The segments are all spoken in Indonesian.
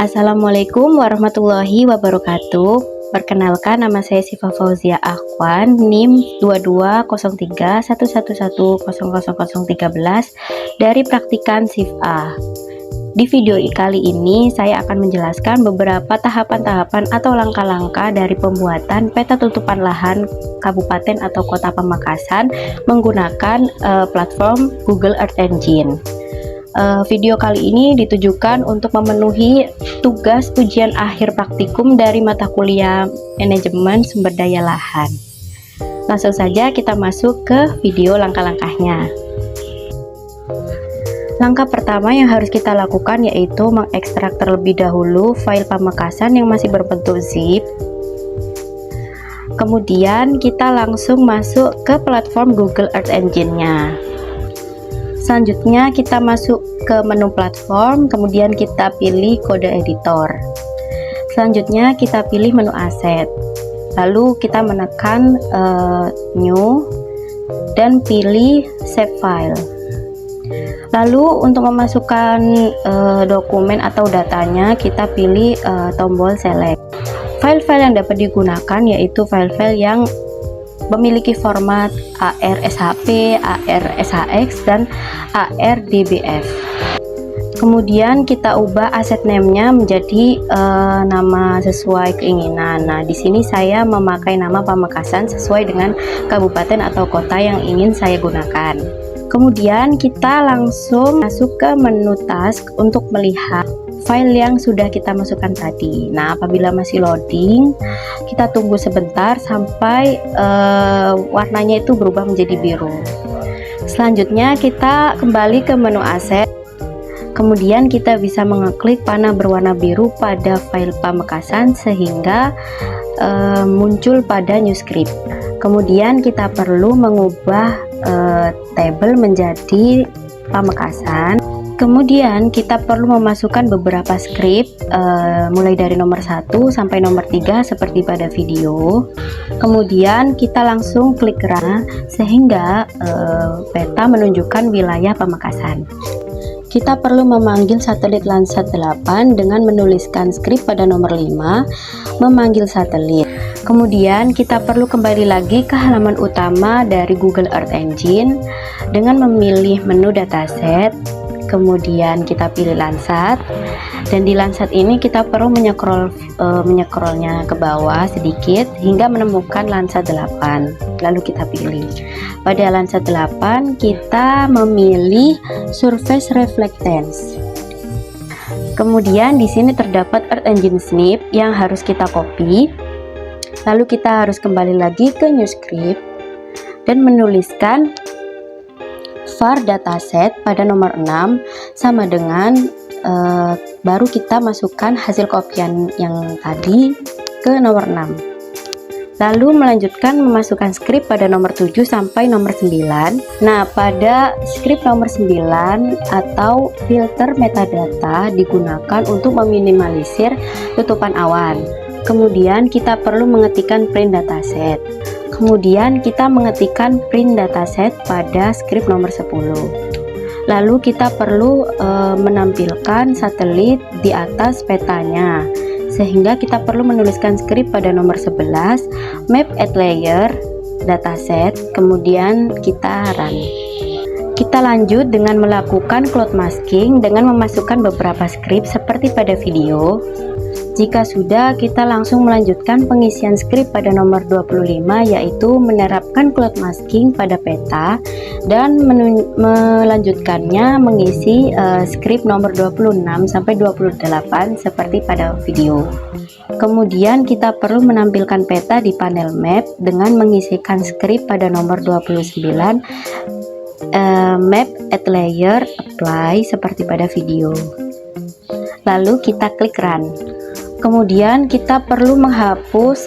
Assalamualaikum warahmatullahi wabarakatuh. Perkenalkan, nama saya Siva Fauzia Akhwan, NIM 220311100013 dari Praktikan SIF-A. Di video kali ini saya akan menjelaskan beberapa tahapan-tahapan atau langkah-langkah dari pembuatan peta tutupan lahan kabupaten atau kota Pamekasan menggunakan platform Google Earth Engine. Video kali ini ditujukan untuk memenuhi tugas ujian akhir praktikum dari mata kuliah manajemen sumber daya lahan. Langsung saja kita masuk ke video langkah-langkahnya. Langkah pertama yang harus kita lakukan yaitu mengekstrak terlebih dahulu file Pamekasan yang masih berbentuk zip. Kemudian kita langsung masuk ke platform Google Earth Engine-nya. Selanjutnya kita masuk ke menu platform, kemudian kita pilih kode editor. Selanjutnya kita pilih menu aset. Lalu kita menekan new dan pilih save file. Lalu untuk memasukkan dokumen atau datanya kita pilih tombol select. File-file yang dapat digunakan yaitu file-file yang memiliki format AR-SHP, AR-SHX, dan AR-DBF. Kemudian kita ubah aset name-nya menjadi nama sesuai keinginan. Nah, di sini saya memakai nama Pamekasan sesuai dengan kabupaten atau kota yang ingin saya gunakan. Kemudian kita langsung masuk ke menu task untuk melihat file yang sudah kita masukkan tadi. Nah, apabila masih loading, kita tunggu sebentar sampai warnanya itu berubah menjadi biru. Selanjutnya kita kembali ke menu aset. Kemudian kita bisa mengeklik panah berwarna biru pada file Pamekasan sehingga muncul pada new script. Kemudian kita perlu mengubah table menjadi Pamekasan. Kemudian kita perlu memasukkan beberapa script mulai dari nomor 1 sampai nomor 3 seperti pada video. Kemudian kita langsung klik run sehingga peta menunjukkan wilayah Pamekasan. Kita perlu memanggil satelit Landsat 8 dengan menuliskan script pada nomor 5, memanggil satelit. Kemudian kita perlu kembali lagi ke halaman utama dari Google Earth Engine dengan memilih menu dataset. Kemudian kita pilih Landsat, dan di Landsat ini kita perlu menyekrolnya ke bawah sedikit hingga menemukan Landsat 8. Lalu kita pilih. Pada Landsat 8 kita memilih Surface Reflectance. Kemudian di sini terdapat Earth Engine Snip yang harus kita copy. Lalu kita harus kembali lagi ke new script dan menuliskan var dataset pada nomor 6 sama dengan baru kita masukkan hasil kopian yang tadi ke nomor 6. Lalu melanjutkan memasukkan script pada nomor 7 sampai nomor 9. Nah, pada script nomor 9 atau filter metadata digunakan untuk meminimalisir tutupan awan. Kemudian kita perlu mengetikkan print dataset. Kemudian kita mengetikkan print dataset pada script nomor 10. Lalu kita perlu menampilkan satelit di atas petanya, sehingga kita perlu menuliskan script pada nomor 11, map at layer dataset, kemudian kita run. Kita lanjut dengan melakukan cloud masking dengan memasukkan beberapa script seperti pada video. Jika sudah, kita langsung melanjutkan pengisian script pada nomor 25 yaitu menerapkan cloud masking pada peta dan melanjutkannya mengisi script nomor 26 sampai 28 seperti pada video. Kemudian kita perlu menampilkan peta di panel map dengan mengisikan script pada nomor 29 map at layer apply seperti pada video. Lalu kita klik run. Kemudian kita perlu menghapus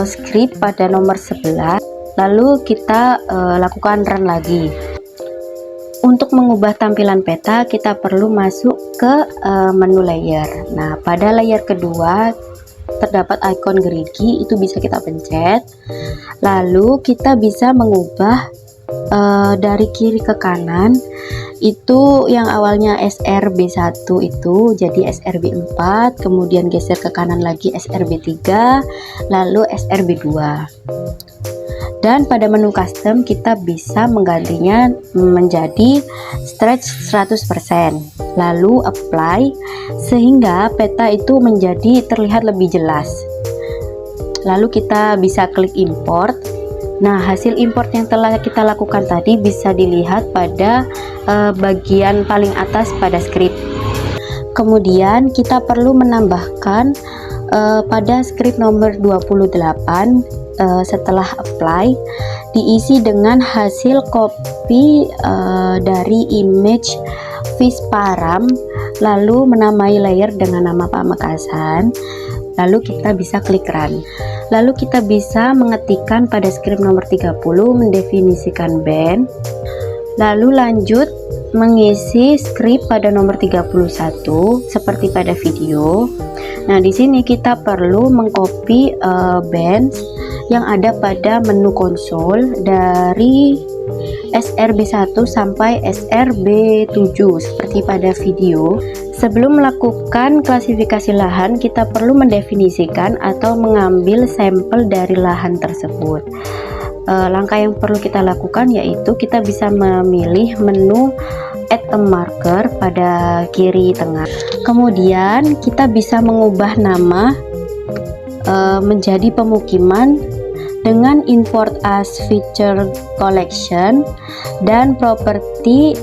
script pada nomor 11. Lalu kita lakukan run lagi. Untuk mengubah tampilan peta kita perlu masuk ke menu layer. Nah, pada layer kedua terdapat icon gerigi, itu bisa kita pencet. Lalu kita bisa mengubah dari kiri ke kanan Itu yang awalnya SRB1 itu jadi SRB4, kemudian geser ke kanan lagi SRB3, lalu SRB2. Dan pada menu custom kita bisa menggantinya menjadi stretch 100%, lalu apply sehingga peta itu menjadi terlihat lebih jelas. Lalu kita bisa klik import. Nah, hasil import yang telah kita lakukan tadi bisa dilihat pada bagian paling atas pada script. Kemudian kita perlu menambahkan pada script nomor 28 setelah apply, diisi dengan hasil copy dari image Visparam, lalu menamai layer dengan nama Pamekasan. Lalu kita bisa klik run. Lalu kita bisa mengetikkan pada script nomor 30 mendefinisikan band. Lalu lanjut mengisi script pada nomor 31 seperti pada video. Nah, di sini kita perlu mengcopy band yang ada pada menu konsol dari SRB1 sampai SRB7 seperti pada video. Sebelum melakukan klasifikasi lahan, kita perlu mendefinisikan atau mengambil sampel dari lahan tersebut. Langkah yang perlu kita lakukan yaitu kita bisa memilih menu add a marker pada kiri tengah. Kemudian kita bisa mengubah nama menjadi pemukiman dengan import as feature collection, dan properti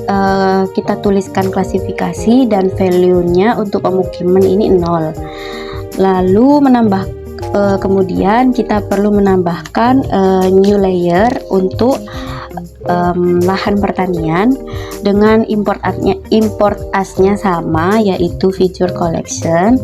kita tuliskan klasifikasi dan value-nya untuk pemukiman ini 0. Lalu kemudian kita perlu menambahkan new layer untuk lahan pertanian dengan import as-nya sama, yaitu feature collection.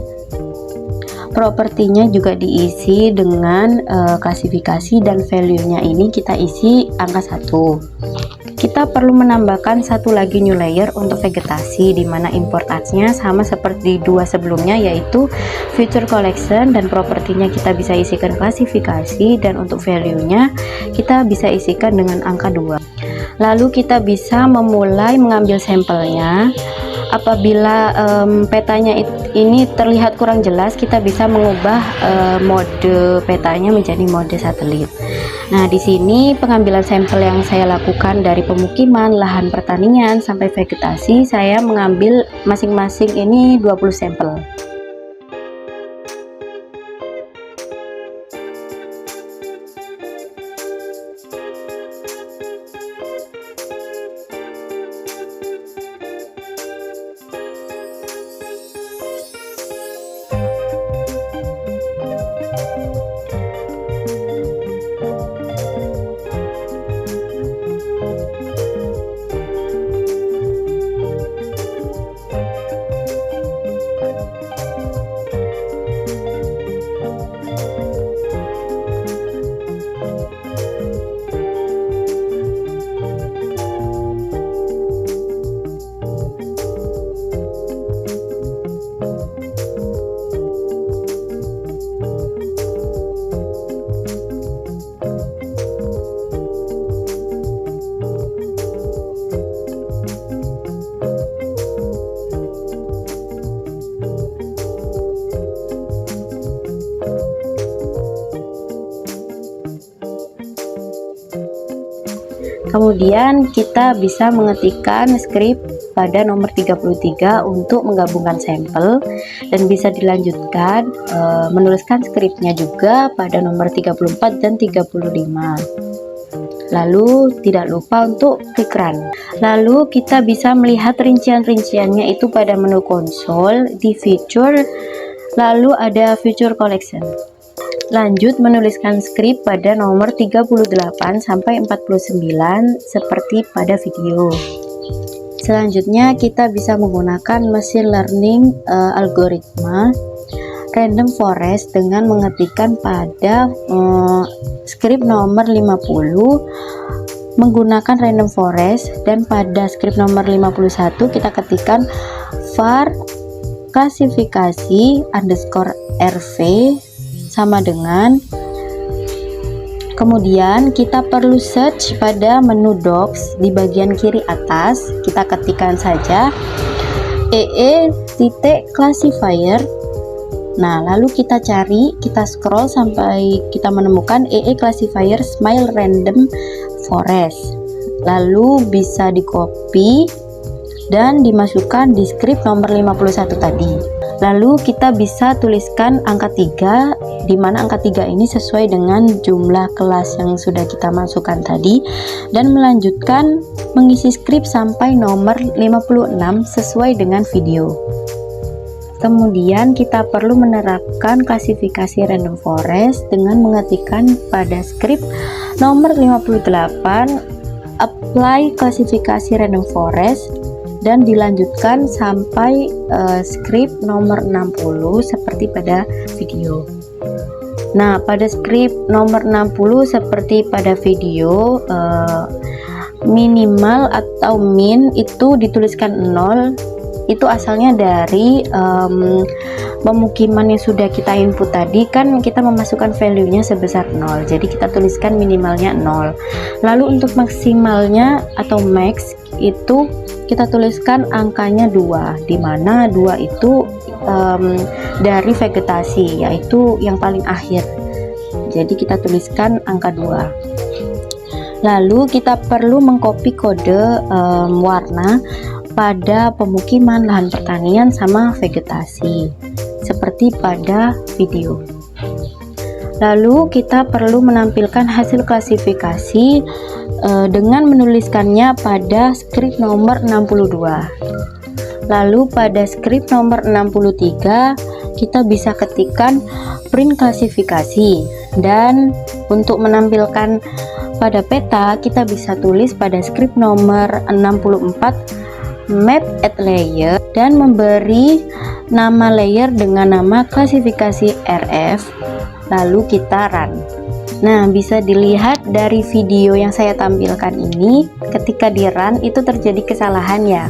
Propertinya juga diisi dengan klasifikasi, dan value-nya ini kita isi angka 1. Kita perlu menambahkan satu lagi new layer untuk vegetasi, di mana import as-nya sama seperti dua sebelumnya, yaitu feature collection, dan propertinya kita bisa isikan klasifikasi, dan untuk value-nya kita bisa isikan dengan angka 2. Lalu kita bisa memulai mengambil sampelnya. Apabila petanya ini terlihat kurang jelas, kita bisa mengubah mode petanya menjadi mode satelit. Nah, di sini pengambilan sampel yang saya lakukan dari pemukiman, lahan pertanian sampai vegetasi, saya mengambil masing-masing ini 20 sampel. Kemudian kita bisa mengetikkan script pada nomor 33 untuk menggabungkan sampel, dan bisa dilanjutkan menuliskan scriptnya juga pada nomor 34 dan 35. Lalu tidak lupa untuk klik run. Lalu kita bisa melihat rincian-rinciannya itu pada menu konsol di feature, lalu ada feature collection. Lanjut menuliskan script pada nomor 38 sampai 49 seperti pada video. Selanjutnya kita bisa menggunakan machine learning algoritma random forest dengan mengetikkan pada script nomor 50 menggunakan random forest, dan pada script nomor 51 kita ketikkan var klasifikasi underscore rv sama dengan Kemudian kita perlu search pada menu Docs di bagian kiri atas. Kita ketikkan saja classifier. Nah, lalu kita cari, kita scroll sampai kita menemukan classifier Smile Random Forest. Lalu bisa di copy dan dimasukkan di script nomor 51 tadi. Lalu kita bisa tuliskan angka 3, di mana angka 3 ini sesuai dengan jumlah kelas yang sudah kita masukkan tadi, dan melanjutkan mengisi script sampai nomor 56 sesuai dengan video. Kemudian kita perlu menerapkan klasifikasi random forest dengan mengetikkan pada script nomor 58 apply klasifikasi random forest, dan dilanjutkan sampai script nomor 60 seperti pada video. Nah, pada script nomor 60 seperti pada video, minimal atau min itu dituliskan 0. Itu asalnya dari pemukiman yang sudah kita input tadi, kan kita memasukkan value-nya sebesar 0, jadi kita tuliskan minimalnya 0. Lalu untuk maksimalnya atau max itu kita tuliskan angkanya 2, di mana 2 itu dari vegetasi, yaitu yang paling akhir, jadi kita tuliskan angka 2. Lalu kita perlu mengcopy kode warna pada pemukiman, lahan pertanian, sama vegetasi seperti pada video. Lalu kita perlu menampilkan hasil klasifikasi dengan menuliskannya pada script nomor 62. Lalu pada script nomor 63 kita bisa ketikkan print klasifikasi, dan untuk menampilkan pada peta kita bisa tulis pada script nomor 64 map at layer, dan memberi nama layer dengan nama klasifikasi RF, lalu kita run. Nah, bisa dilihat dari video yang saya tampilkan ini, ketika di run itu terjadi kesalahan ya.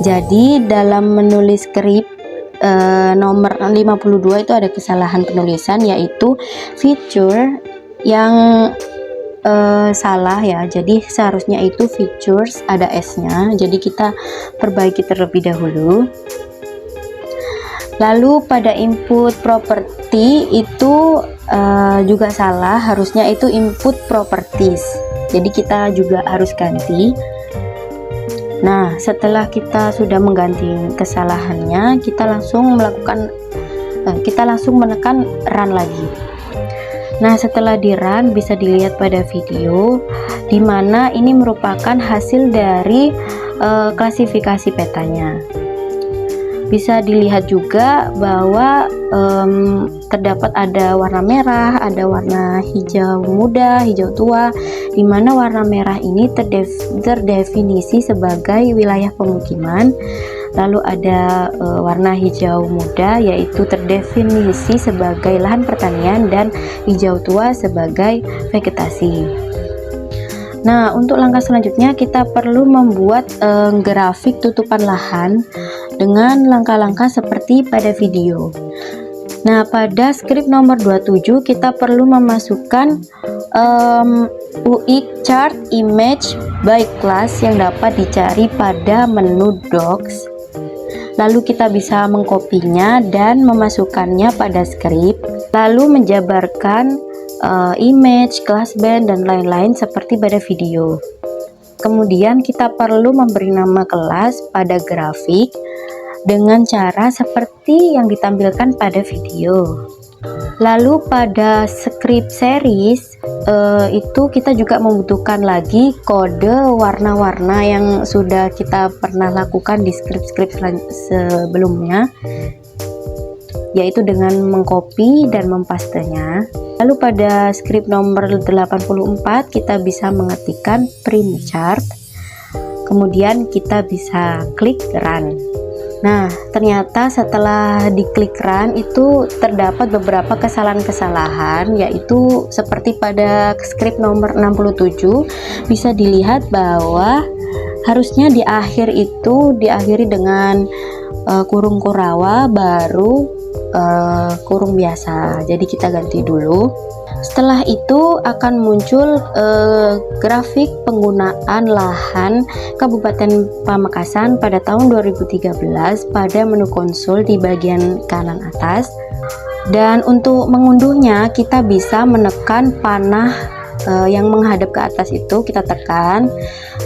Jadi dalam menulis script nomor 52 itu ada kesalahan penulisan, yaitu feature yang salah ya. Jadi seharusnya itu features ada S-nya, jadi kita perbaiki terlebih dahulu. Lalu pada input property itu juga salah, harusnya itu input properties, jadi kita juga harus ganti. Nah, setelah kita sudah mengganti kesalahannya, kita langsung menekan run lagi. Nah, setelah di run bisa dilihat pada video, dimana ini merupakan hasil dari klasifikasi petanya. Bisa dilihat juga bahwa terdapat ada warna merah, ada warna hijau muda, hijau tua, di mana warna merah ini terdefinisi sebagai wilayah pemukiman. Lalu ada warna hijau muda, yaitu terdefinisi sebagai lahan pertanian, dan hijau tua sebagai vegetasi. Nah, untuk langkah selanjutnya kita perlu membuat grafik tutupan lahan dengan langkah-langkah seperti pada video. Nah, pada script nomor 27 kita perlu memasukkan UX chart image by class yang dapat dicari pada menu Docs. Lalu kita bisa mengkopinya dan memasukkannya pada script, lalu menjabarkan image, class band, dan lain-lain seperti pada video. Kemudian kita perlu memberi nama kelas pada grafik dengan cara seperti yang ditampilkan pada video. Lalu pada script series itu kita juga membutuhkan lagi kode warna-warna yang sudah kita pernah lakukan di script-script sebelumnya, yaitu dengan mengcopy dan mempastenya. Lalu pada script nomor 84 kita bisa mengetikkan print chart, kemudian kita bisa klik run. Nah, ternyata setelah diklik run itu terdapat beberapa kesalahan-kesalahan, yaitu seperti pada script nomor 67 bisa dilihat bahwa harusnya di akhir itu diakhiri dengan kurung kurawa baru kurung biasa. Jadi kita ganti dulu. Setelah itu akan muncul grafik penggunaan lahan Kabupaten Pamekasan pada tahun 2013 pada menu konsul di bagian kanan atas. Dan untuk mengunduhnya kita bisa menekan panah yang menghadap ke atas itu, kita tekan,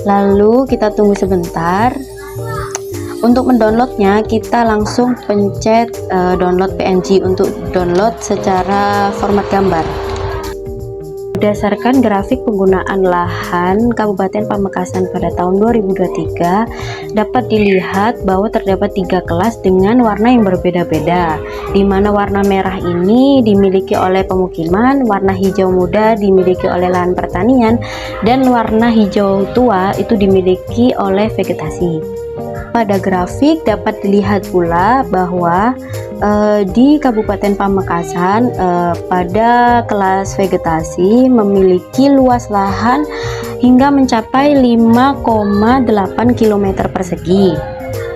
lalu kita tunggu sebentar. Untuk mendownloadnya kita langsung pencet download PNG untuk download secara format gambar. Berdasarkan grafik penggunaan lahan Kabupaten Pamekasan pada tahun 2023 dapat dilihat bahwa terdapat 3 kelas dengan warna yang berbeda-beda, di mana warna merah ini dimiliki oleh pemukiman, warna hijau muda dimiliki oleh lahan pertanian, dan warna hijau tua itu dimiliki oleh vegetasi. Pada grafik dapat dilihat pula bahwa di Kabupaten Pamekasan pada kelas vegetasi memiliki luas lahan hingga mencapai 5,8 km persegi.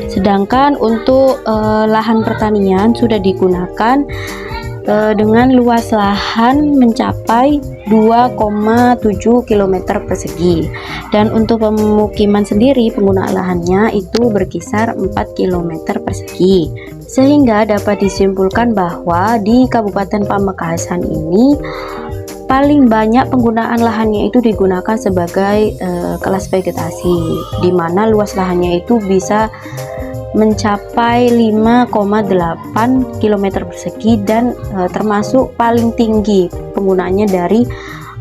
Sedangkan untuk lahan pertanian sudah digunakan dengan luas lahan mencapai 2,7 km persegi, dan untuk pemukiman sendiri penggunaan lahannya itu berkisar 4 km persegi, sehingga dapat disimpulkan bahwa di Kabupaten Pamekasan ini paling banyak penggunaan lahannya itu digunakan sebagai kelas vegetasi, di mana luas lahannya itu bisa mencapai 5,8 km persegi dan termasuk paling tinggi penggunaannya dari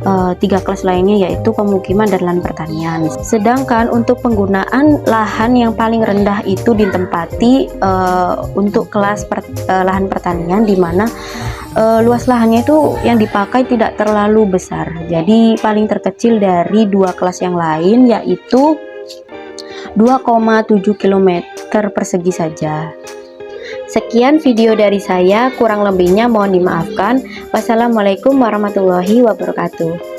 3 kelas lainnya, yaitu pemukiman dan lahan pertanian. Sedangkan untuk penggunaan lahan yang paling rendah itu ditempati untuk kelas lahan pertanian, di mana luas lahannya itu yang dipakai tidak terlalu besar, jadi paling terkecil dari 2 kelas yang lain, yaitu 2,7 km persegi saja. Sekian video dari saya, kurang lebihnya mohon dimaafkan. Wassalamualaikum warahmatullahi wabarakatuh.